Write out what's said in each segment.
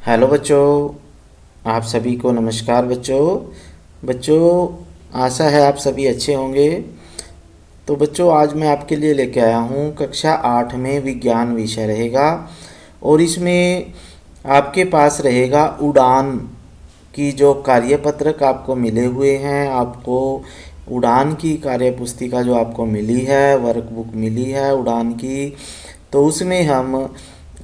Hello बच्चों, आप सभी को नमस्कार बच्चों। बच्चों, आशा है आप सभी अच्छे होंगे। तो बच्चों, आज मैं आपके लिए लेके आया हूँ कक्षा 8 में विज्ञान विषय रहेगा। और इसमें आपके पास रहेगा उड़ान की जो कार्यपत्रक आपको मिले हुए हैं। आपको उड़ान की कार्यपुस्तिका जो आपको मिली है, वर्कबुक मिली है उड़ान की, तो उसमें हम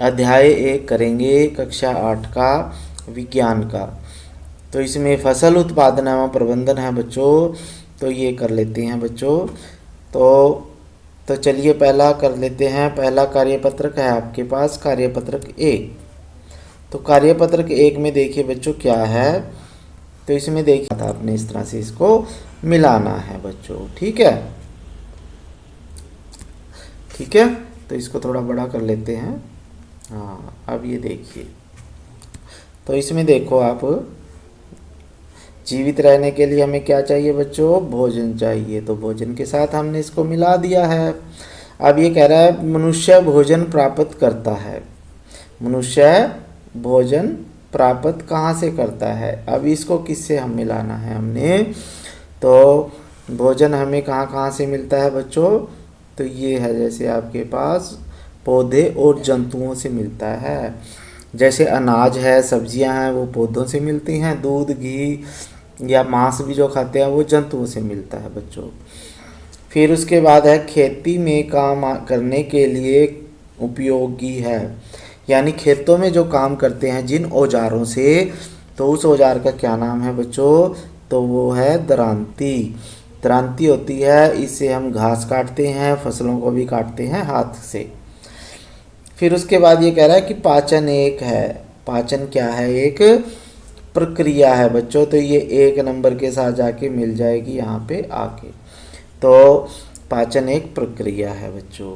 अध्याय 1 करेंगे कक्षा 8 का विज्ञान का। तो इसमें फसल उत्पादन एवं प्रबंधन है बच्चों, तो ये कर लेते हैं बच्चों। तो तो चलिए पहला कर लेते हैं। पहला कार्यपत्रक है आपके पास कार्यपत्रक 1। तो कार्यपत्रक 1 में देखिए बच्चों क्या है। तो इसमें देखिए था आपने इस तरह से इसको मिलाना है बच्चों, ठीक है। ठीक है, तो इसको थोड़ा बड़ा कर लेते हैं। हाँ, अब ये देखिए। तो इसमें देखो आप, जीवित रहने के लिए हमें क्या चाहिए बच्चों? भोजन चाहिए। तो भोजन के साथ हमने इसको मिला दिया है। अब ये कह रहा है मनुष्य भोजन प्राप्त करता है। मनुष्य भोजन प्राप्त कहाँ से करता है? अब इसको किससे हम मिलाना है हमने? तो भोजन हमें कहाँ कहाँ से मिलता है बच्चों? तो ये है जैसे आपके पास पौधे और जंतुओं से मिलता है। जैसे अनाज है, सब्जियां हैं, वो पौधों से मिलती हैं। दूध, घी या मांस भी जो खाते हैं वो जंतुओं से मिलता है बच्चों। फिर उसके बाद है खेती में काम करने के लिए उपयोगी है। यानी खेतों में जो काम करते हैं जिन औजारों से, तो उस औजार का क्या नाम है बच्चों? तो वो है दरांती। दरांती होती है, इससे हम घास काटते हैं, फसलों को भी काटते हैं हाथ से। फिर उसके बाद ये कह रहा है कि पाचन एक है। पाचन क्या है? एक प्रक्रिया है बच्चों। तो ये 1 नंबर के साथ जाके मिल जाएगी यहाँ पे आके। तो पाचन एक प्रक्रिया है बच्चों।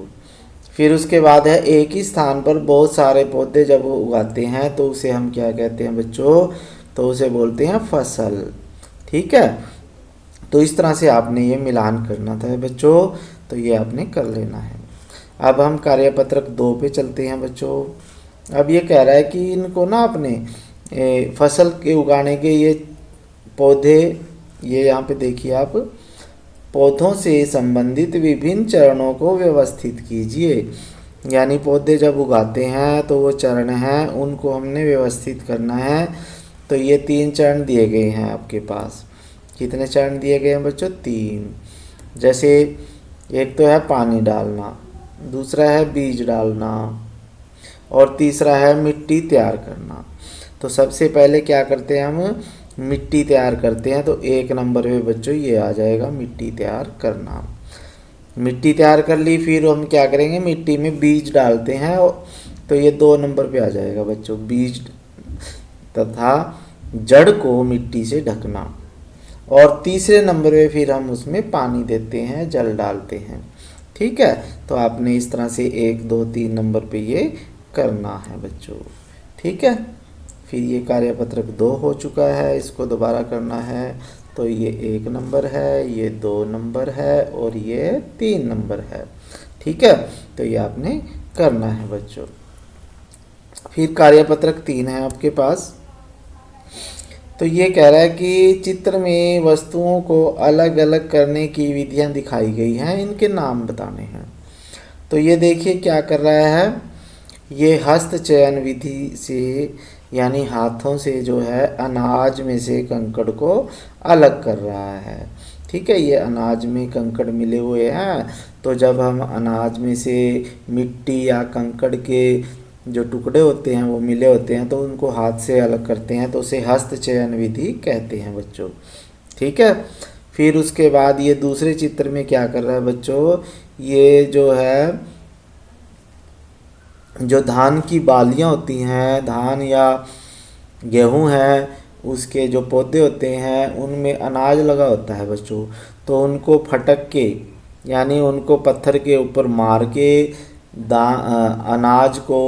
फिर उसके बाद है एक ही स्थान पर बहुत सारे पौधे जब उगाते हैं तो उसे हम क्या कहते हैं बच्चों? तो उसे बोलते हैं फसल। ठीक है, तो इस तरह से आपने ये मिलान करना था बच्चों। तो ये आपने कर लेना है। अब हम कार्यपत्रक 2 पे चलते हैं बच्चों। अब ये कह रहा है कि इनको ना अपने फसल के उगाने के ये पौधे, ये यहाँ पे देखिए आप, पौधों से संबंधित विभिन्न चरणों को व्यवस्थित कीजिए। यानी पौधे जब उगाते हैं तो वो चरण हैं, उनको हमने व्यवस्थित करना है। तो ये 3 चरण दिए गए हैं आपके पास। कितने चरण दिए गए हैं बच्चों? 3। जैसे एक तो है पानी डालना, दूसरा है बीज डालना, और तीसरा है मिट्टी तैयार करना। तो सबसे पहले क्या करते हैं हम? मिट्टी तैयार करते हैं। तो 1 नंबर पे बच्चों ये आ जाएगा मिट्टी तैयार करना। मिट्टी तैयार कर ली, फिर हम क्या करेंगे? मिट्टी में बीज डालते हैं। तो ये 2 नंबर पे आ जाएगा बच्चों, बीज तथा जड़ को मिट्टी से ढकना। और तीसरे नंबर पे फिर हम उसमें पानी देते हैं, जल डालते हैं। ठीक है, तो आपने इस तरह से 1, 2, 3 नंबर पे ये करना है बच्चों। ठीक है, फिर ये कार्यपत्रक 2 हो चुका है, इसको दोबारा करना है। तो ये 1 नंबर है, ये 2 नंबर है, और ये 3 नंबर है। ठीक है, तो ये आपने करना है बच्चों। फिर कार्यपत्रक 3 है आपके पास। तो ये कह रहा है कि चित्र में वस्तुओं को अलग अलग करने की विधियां दिखाई गई हैं, इनके नाम बताने हैं। तो ये देखिए क्या कर रहा है, ये हस्त चयन विधि से, यानी हाथों से जो है अनाज में से कंकड़ को अलग कर रहा है। ठीक है, ये अनाज में कंकड़ मिले हुए हैं, तो जब हम अनाज में से मिट्टी या कंकड़ के जो टुकड़े होते हैं वो मिले होते हैं तो उनको हाथ से अलग करते हैं, तो उसे हस्त चयन विधि कहते हैं बच्चों। ठीक है, फिर उसके बाद ये दूसरे चित्र में क्या कर रहा है बच्चों? ये जो है, जो धान की बालियां होती हैं, धान या गेहूं है, उसके जो पौधे होते हैं उनमें अनाज लगा होता है बच्चों। तो उनको फटक के, यानी उनको पत्थर के ऊपर मार के अनाज को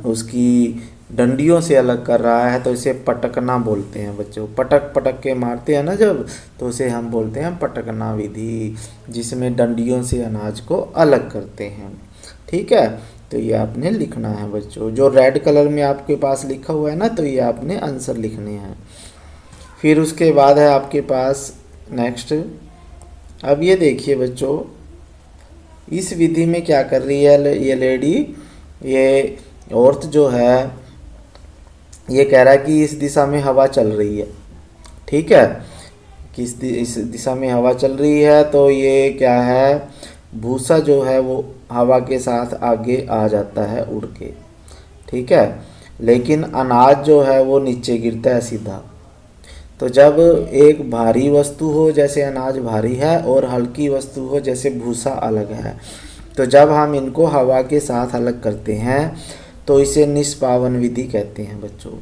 उसकी डंडियों से अलग कर रहा है। तो इसे पटकना बोलते हैं बच्चों। पटक पटक के मारते हैं ना जब, तो उसे हम बोलते हैं पटकना विधि, जिसमें डंडियों से अनाज को अलग करते हैं। ठीक है, तो ये आपने लिखना है बच्चों। जो रेड कलर में आपके पास लिखा हुआ है ना, तो ये आपने आंसर लिखने हैं। फिर उसके बाद है आपके पास नेक्स्ट। अब ये देखिए बच्चों, इस विधि में क्या कर रही है ये लेडी, ये औरत जो है, ये कह रहा है कि इस दिशा में हवा चल रही है। ठीक है, कि इस दिशा में हवा चल रही है, तो ये क्या है, भूसा जो है वो हवा के साथ आगे आ जाता है उड़ के। ठीक है, लेकिन अनाज जो है वो नीचे गिरता है सीधा। तो जब एक भारी वस्तु हो जैसे अनाज भारी है, और हल्की वस्तु हो जैसे भूसा अलग है, तो जब हम इनको हवा के साथ अलग करते हैं तो इसे निष्पावन विधि कहते हैं बच्चों।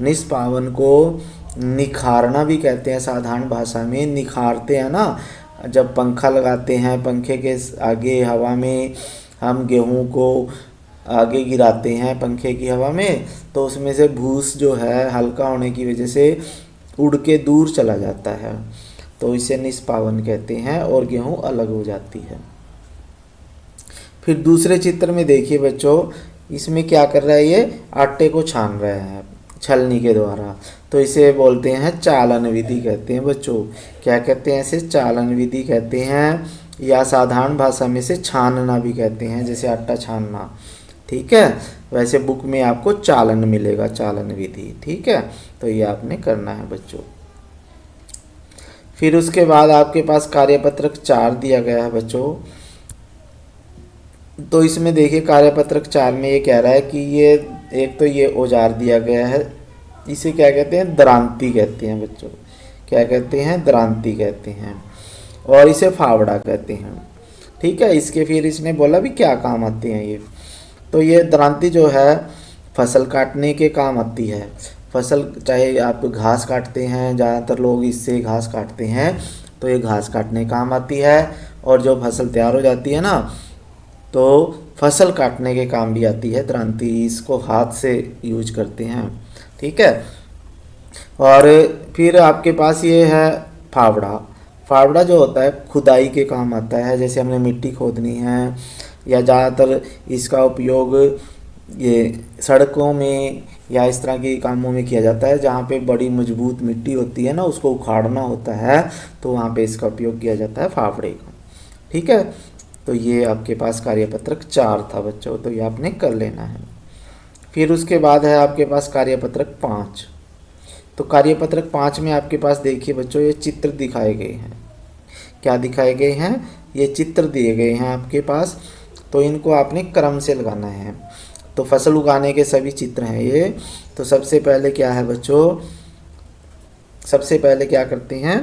निष्पावन को निखारना भी कहते हैं, साधारण भाषा में निखारते हैं ना। जब पंखा लगाते हैं, पंखे के आगे हवा में हम गेहूं को आगे गिराते हैं पंखे की हवा में, तो उसमें से भूस जो है हल्का होने की वजह से उड़ के दूर चला जाता है, तो इसे निष्पावन कहते हैं, और गेहूं अलग हो जाती है। फिर दूसरे चित्र में देखिए बच्चों, इसमें क्या कर रहा है, ये आटे को छान रहा है छलनी के द्वारा, तो इसे बोलते हैं चालन विधि कहते हैं बच्चों। क्या कहते हैं इसे, चालन विधि कहते हैं, या साधारण भाषा में से छानना भी कहते हैं, जैसे आटा छानना। ठीक है, वैसे बुक में आपको चालन मिलेगा, चालन विधि। ठीक है, तो ये आपने करना है बच्चों। फिर उसके बाद आपके पास कार्यपत्रक 4 दिया गया है बच्चों। तो इसमें देखिए कार्यपत्रक 4 में ये कह रहा है कि ये एक तो ये औजार दिया गया है, इसे क्या कहते हैं, दरांती कहते हैं बच्चों। क्या कहते हैं, दरांती कहते हैं, और इसे फावड़ा कहते हैं। ठीक है, इसके फिर इसने बोला भी क्या काम आते हैं ये। तो ये दरांती जो है फसल काटने के काम आती है। फसल, चाहे आप घास काटते हैं, ज़्यादातर लोग इससे घास काटते हैं, तो ये घास काटने काम आती है। और जो फसल तैयार हो जाती है ना, तो फसल काटने के काम भी आती है दरांती, इसको हाथ से यूज करते हैं। ठीक है, और फिर आपके पास ये है फावड़ा। फावड़ा जो होता है खुदाई के काम आता है, जैसे हमने मिट्टी खोदनी है, या ज़्यादातर इसका उपयोग ये सड़कों में या इस तरह के कामों में किया जाता है, जहाँ पे बड़ी मजबूत मिट्टी होती है ना, उसको उखाड़ना होता है, तो वहाँ पे इसका उपयोग किया जाता है फावड़े का। ठीक है, तो ये आपके पास कार्यपत्रक 4 था बच्चों, तो ये आपने कर लेना है। फिर उसके बाद है आपके पास कार्यपत्रक 5। तो कार्यपत्रक 5 में आपके पास देखिए बच्चों, ये चित्र दिखाए गए हैं। क्या दिखाए गए हैं, ये चित्र दिए गए हैं आपके पास, तो इनको आपने क्रम से लगाना है। तो फसल उगाने के सभी चित्र हैं ये। तो सबसे पहले क्या है बच्चों, सबसे पहले क्या करते हैं,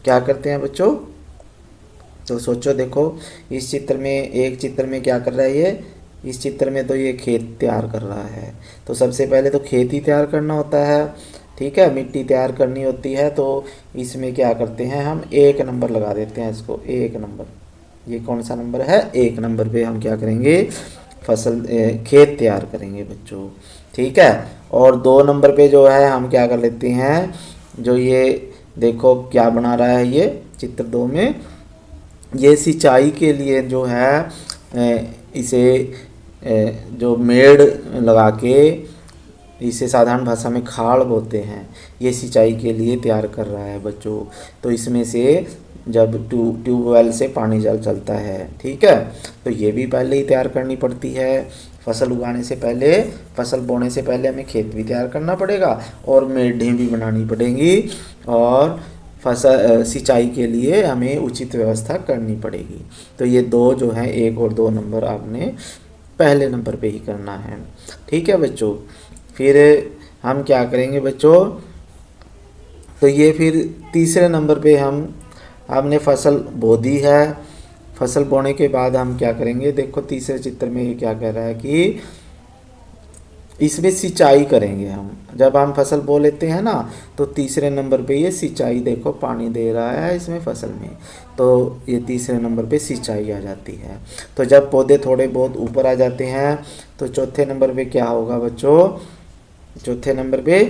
क्या करते हैं बच्चों, तो सोचो, देखो इस चित्र में, एक चित्र में क्या कर रहा है ये, इस चित्र में तो ये खेत तैयार कर रहा है। तो सबसे पहले तो खेत ही तैयार करना होता है। ठीक है, मिट्टी तैयार करनी होती है, तो इसमें क्या करते हैं, हम 1 नंबर लगा देते हैं इसको, 1 नंबर। ये कौन सा नंबर है, 1 नंबर पे हम क्या करेंगे, फसल खेत तैयार करेंगे बच्चों। ठीक है, और 2 नंबर पे जो है हम क्या कर लेते हैं, जो ये देखो क्या बना रहा है ये चित्र 2 में, ये सिंचाई के लिए जो है इसे जो मेड़ लगा के, इसे साधारण भाषा में खाड़ बोलते हैं, ये सिंचाई के लिए तैयार कर रहा है बच्चों। तो इसमें से जब ट्यूबवेल से पानी जल चलता है, ठीक है, तो ये भी पहले ही तैयार करनी पड़ती है। फसल उगाने से पहले, फसल बोने से पहले हमें खेत भी तैयार करना पड़ेगा, और मेढ़ें भी बनानी पड़ेंगी, और फसल सिंचाई के लिए हमें उचित व्यवस्था करनी पड़ेगी। तो ये 2 जो हैं, 1 और 2 नंबर आपने पहले नंबर पे ही करना है। ठीक है बच्चों, फिर हम क्या करेंगे बच्चों, तो ये फिर तीसरे नंबर पे हमने फसल बो दी है। फसल बोने के बाद हम क्या करेंगे, देखो तीसरे चित्र में ये क्या कह रहा है कि इसमें सिंचाई करेंगे हम। जब हम फसल बो लेते हैं ना, तो तीसरे नंबर पे ये सिंचाई, देखो पानी दे रहा है इसमें फसल में, तो ये तीसरे नंबर पे सिंचाई आ जाती है। तो जब पौधे थोड़े बहुत ऊपर आ जाते हैं, तो चौथे नंबर पे क्या होगा बच्चों, चौथे नंबर पे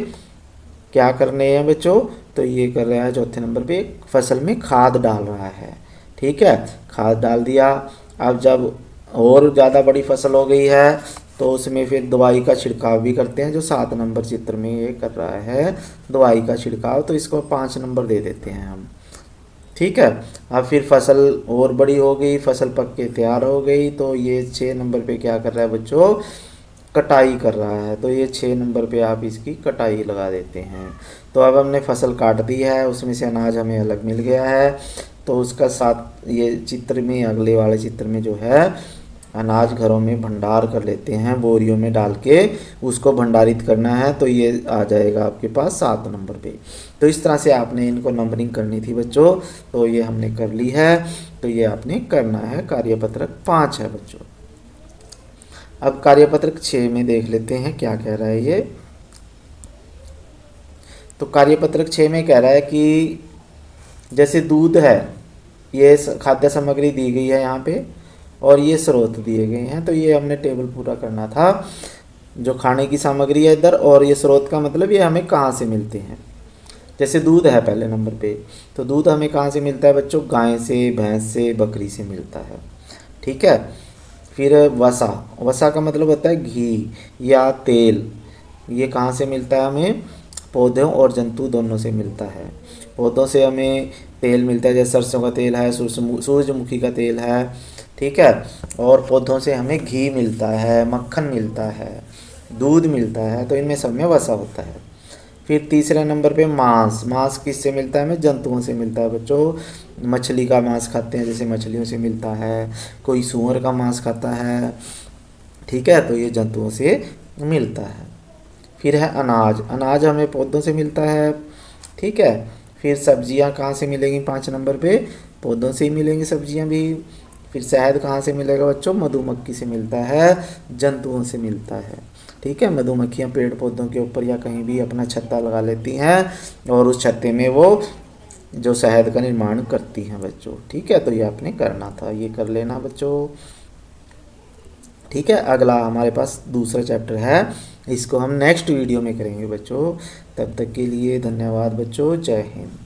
क्या करने हैं बच्चों, तो ये कर रहा है चौथे नंबर पे फसल में खाद डाल रहा है। ठीक है, खाद डाल दिया, अब जब और ज़्यादा बड़ी फसल हो गई है तो उसमें फिर दवाई का छिड़काव भी करते हैं, जो 7 नंबर चित्र में ये कर रहा है दवाई का छिड़काव, तो इसको 5 नंबर दे देते हैं हम। ठीक है। अब फिर फसल और बड़ी हो गई, फसल पक के तैयार हो गई, तो ये 6 नंबर पे क्या कर रहा है बच्चों, कटाई कर रहा है, तो ये 6 नंबर पे आप इसकी कटाई लगा देते हैं। तो अब हमने फसल काट दी है, उसमें से अनाज हमें अलग मिल गया है, तो उसका साथ ये चित्र में, अगले वाले चित्र में जो है अनाज घरों में भंडार कर लेते हैं, बोरियों में डाल के उसको भंडारित करना है, तो ये आ जाएगा आपके पास 7 नंबर पे। तो इस तरह से आपने इनको नंबरिंग करनी थी बच्चों, तो ये हमने कर ली है, तो ये आपने करना है। कार्यपत्रक 5 है बच्चों। अब कार्यपत्रक 6 में देख लेते हैं क्या कह रहा है ये। तो कार्यपत्रक 6 में कह रहा है कि जैसे दूध है, ये खाद्य सामग्री दी गई है यहाँ पे, और ये स्रोत दिए गए हैं, तो ये हमने टेबल पूरा करना था। जो खाने की सामग्री है इधर, और ये स्रोत का मतलब ये हमें कहाँ से मिलते हैं। जैसे दूध है पहले नंबर पे, तो दूध हमें कहाँ से मिलता है बच्चों, गाय से, भैंस से, बकरी से मिलता है। ठीक है। फिर वसा, वसा का मतलब होता है घी या तेल, ये कहाँ से मिलता है हमें, पौधों और जंतु दोनों से मिलता है। पौधों से हमें तेल मिलता है, जैसे सरसों का तेल है, सूरजमुखी का तेल है। ठीक है। और पौधों से हमें घी मिलता है, मक्खन मिलता है, दूध मिलता है, तो इनमें सब में वसा होता है। फिर तीसरे नंबर पे मांस, मांस किससे मिलता है हमें, जंतुओं से मिलता है बच्चों। मछली का मांस खाते हैं, जैसे मछलियों से मिलता है, कोई सूअर का मांस खाता है। ठीक है, तो ये जंतुओं से मिलता है। फिर है अनाज, अनाज हमें पौधों से मिलता है। ठीक है। फिर सब्जियां कहाँ से मिलेंगी 5 नंबर पे, पौधों से ही मिलेंगी सब्जियां भी। फिर शहद कहाँ से मिलेगा बच्चों, मधुमक्खी से मिलता है, जंतुओं से मिलता है। ठीक है। मधुमक्खियाँ पेड़ पौधों के ऊपर या कहीं भी अपना छत्ता लगा लेती हैं, और उस छत्ते में वो जो शहद का निर्माण करती हैं बच्चों। ठीक है, तो ये आपने करना था, ये कर लेना बच्चों। ठीक है। अगला हमारे पास दूसरा चैप्टर है, इसको हम नेक्स्ट वीडियो में करेंगे बच्चों। तब तक के लिए धन्यवाद बच्चों, जय हिंद।